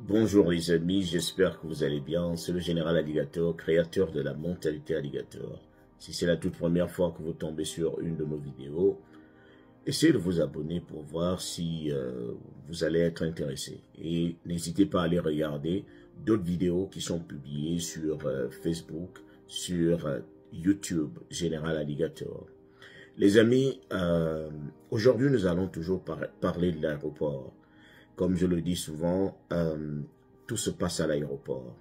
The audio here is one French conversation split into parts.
Bonjour les amis, j'espère que vous allez bien. C'est le général Alligator, créateur de la mentalité Alligator. Si c'est la toute première fois que vous tombez sur une de nos vidéos, essayez de vous abonner pour voir si vous allez être intéressé. Et n'hésitez pas à aller regarder d'autres vidéos qui sont publiées sur Facebook, sur YouTube, Général Alligator. Les amis, aujourd'hui nous allons toujours parler de l'aéroport. Comme je le dis souvent, tout se passe à l'aéroport.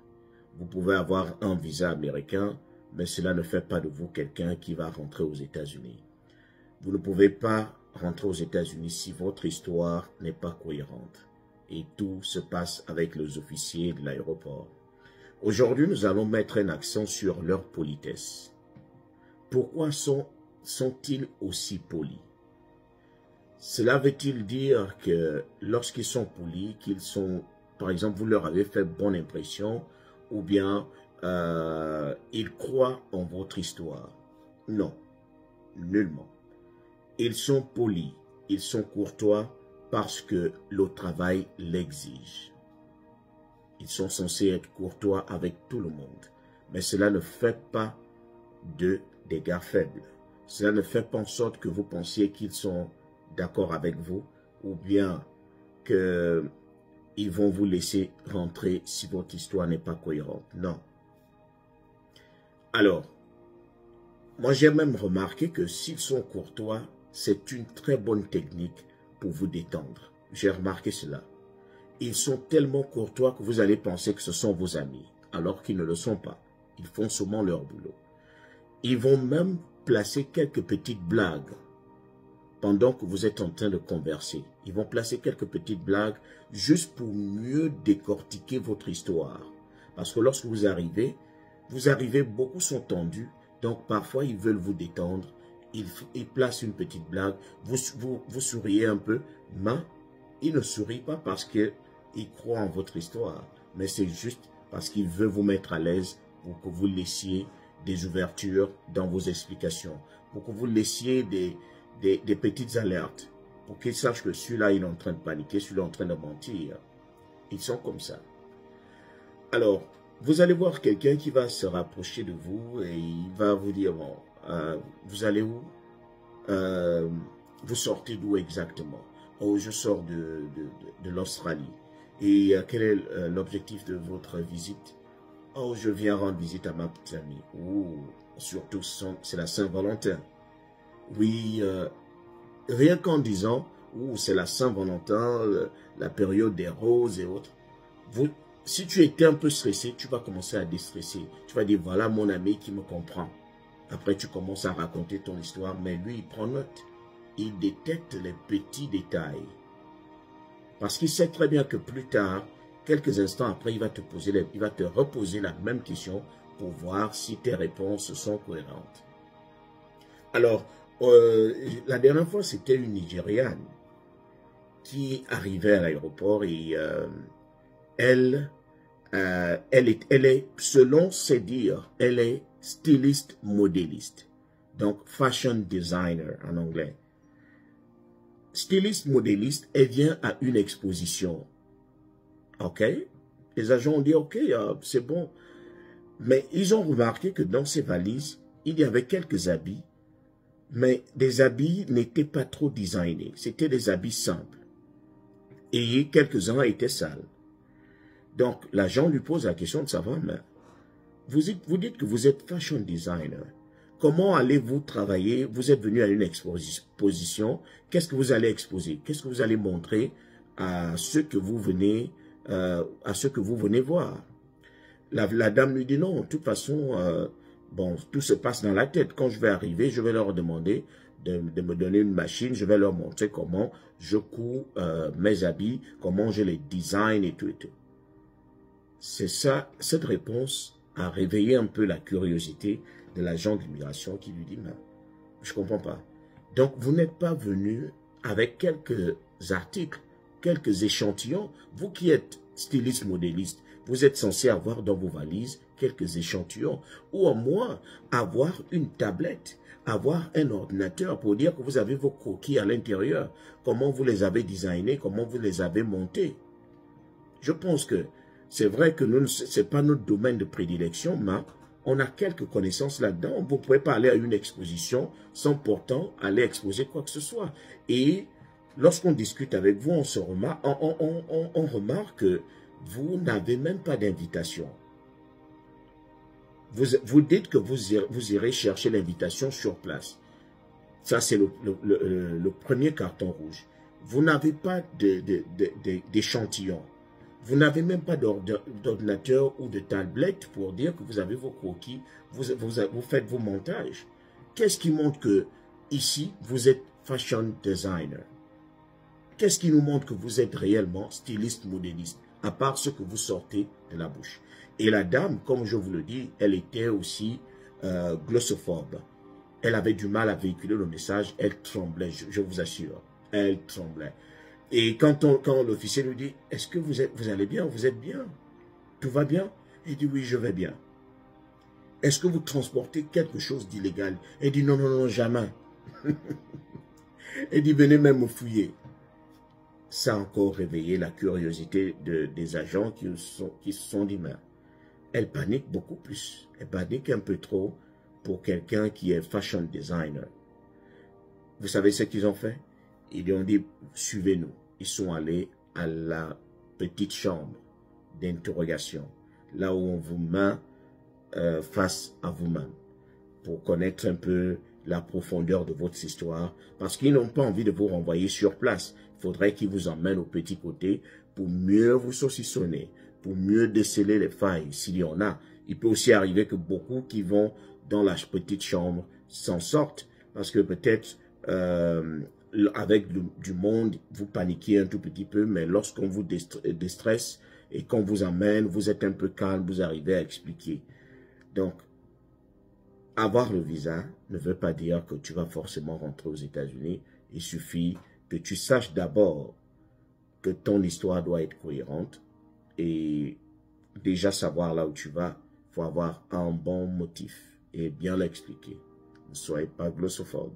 Vous pouvez avoir un visa américain, mais cela ne fait pas de vous quelqu'un qui va rentrer aux États-Unis. Vous ne pouvez pas rentrer aux États-Unis si votre histoire n'est pas cohérente. Et tout se passe avec les officiers de l'aéroport. Aujourd'hui, nous allons mettre un accent sur leur politesse. Pourquoi sont-ils aussi polis? Cela veut-il dire que lorsqu'ils sont polis, qu'ils sont, par exemple, vous leur avez fait bonne impression, ou bien ils croient en votre histoire? Non, nullement. Ils sont polis, ils sont courtois parce que le travail l'exige. Ils sont censés être courtois avec tout le monde, mais cela ne fait pas d'eux des gars faibles. Cela ne fait pas en sorte que vous pensiez qu'ils sont d'accord avec vous, ou bien qu'ils vont vous laisser rentrer si votre histoire n'est pas cohérente. Non. Alors, moi j'ai même remarqué que s'ils sont courtois, c'est une très bonne technique pour vous détendre. J'ai remarqué cela. Ils sont tellement courtois que vous allez penser que ce sont vos amis, alors qu'ils ne le sont pas. Ils font seulement leur boulot. Ils vont même placer quelques petites blagues pendant que vous êtes en train de converser. Ils vont placer quelques petites blagues juste pour mieux décortiquer votre histoire. Parce que lorsque vous arrivez, beaucoup sont tendus, donc parfois ils veulent vous détendre, ils placent une petite blague, vous souriez un peu, mais ils ne sourient pas parce qu'ils croient en votre histoire, mais c'est juste parce qu'ils veulent vous mettre à l'aise pour que vous laissiez des ouvertures dans vos explications, pour que vous laissiez des petites alertes, pour qu'ils sachent que celui-là, il est en train de paniquer, celui-là est en train de mentir. Ils sont comme ça. Alors, vous allez voir quelqu'un qui va se rapprocher de vous et il va vous dire, bon, vous allez où? Vous sortez d'où exactement? Oh, je sors de l'Australie. Et quel est l'objectif de votre visite? Oh, je viens rendre visite à ma petite amie. Oh, surtout, c'est la Saint-Valentin. Oui, rien qu'en disant, c'est la Saint-Valentin, la période des roses et autres. Si tu étais un peu stressé, tu vas commencer à déstresser. Tu vas dire, voilà mon ami qui me comprend. Après, tu commences à raconter ton histoire, mais lui, il prend note. Il détecte les petits détails. Parce qu'il sait très bien que plus tard, quelques instants après, il va te reposer la même question pour voir si tes réponses sont cohérentes. Alors, la dernière fois, c'était une Nigériane qui arrivait à l'aéroport et elle est, selon ses dires, elle est styliste modéliste. Donc, fashion designer en anglais. Styliste modéliste, elle vient à une exposition. OK? Les agents ont dit, OK, c'est bon. Mais ils ont remarqué que dans ses valises, il y avait quelques habits. Mais des habits n'étaient pas trop designés. C'était des habits simples. Et quelques-uns étaient sales. Donc, l'agent lui pose la question de savoir, mais vous dites que vous êtes fashion designer. Comment allez-vous travailler? Vous êtes venu à une exposition. Qu'est-ce que vous allez exposer? Qu'est-ce que vous allez montrer à ceux que vous venez, voir? La dame lui dit non, de toute façon, bon, tout se passe dans la tête. Quand je vais arriver, je vais leur demander de me donner une machine. Je vais leur montrer comment je couds mes habits, comment je les design et tout et tout. C'est ça, cette réponse a réveillé un peu la curiosité de l'agent d'immigration qui lui dit, mais je ne comprends pas. Donc, vous n'êtes pas venu avec quelques articles, quelques échantillons. Vous qui êtes styliste modéliste, vous êtes censé avoir dans vos valises quelques échantillons ou au moins avoir une tablette, avoir un ordinateur pour dire que vous avez vos croquis à l'intérieur, comment vous les avez designés, comment vous les avez montés. Je pense que c'est vrai que ce n'est pas notre domaine de prédilection, mais on a quelques connaissances là-dedans. Vous ne pouvez pas aller à une exposition sans pourtant aller exposer quoi que ce soit. Et lorsqu'on discute avec vous, on remarque que vous n'avez même pas d'invitation. Vous dites que vous irez chercher l'invitation sur place. Ça, c'est le premier carton rouge. Vous n'avez pas d'échantillon. Vous n'avez même pas d'ordinateur ou de tablette pour dire que vous avez vos croquis, vous faites vos montages. Qu'est-ce qui montre que ici, vous êtes fashion designer? Qu'est-ce qui nous montre que vous êtes réellement styliste modéliste, à part ce que vous sortez de la bouche? Et la dame, comme je vous le dis, elle était aussi glossophobe. Elle avait du mal à véhiculer le message, elle tremblait, je vous assure, elle tremblait. Et quand l'officier lui dit, est-ce que vous allez bien, vous êtes bien, tout va bien? Il dit, oui, je vais bien. Est-ce que vous transportez quelque chose d'illégal? Elle dit, non, non, non, jamais. Elle dit, venez même me fouiller. Ça a encore réveillé la curiosité des agents qui se sont dit, mais elle panique beaucoup plus. Elle panique un peu trop pour quelqu'un qui est fashion designer. Vous savez ce qu'ils ont fait? Ils lui ont dit, suivez-nous. Ils sont allés à la petite chambre d'interrogation, là où on vous met face à vous-même, pour connaître un peu la profondeur de votre histoire, parce qu'ils n'ont pas envie de vous renvoyer sur place. Il faudrait qu'ils vous emmènent au petit côté pour mieux vous saucissonner, pour mieux déceler les failles, s'il y en a. Il peut aussi arriver que beaucoup qui vont dans la petite chambre s'en sortent, parce que peut-être avec du monde, vous paniquez un tout petit peu, mais lorsqu'on vous déstresse et qu'on vous amène, vous êtes un peu calme, vous arrivez à expliquer. Donc, avoir le visa ne veut pas dire que tu vas forcément rentrer aux États-Unis. Il suffit que tu saches d'abord que ton histoire doit être cohérente et déjà savoir là où tu vas. Il faut avoir un bon motif et bien l'expliquer. Ne soyez pas glossophobe.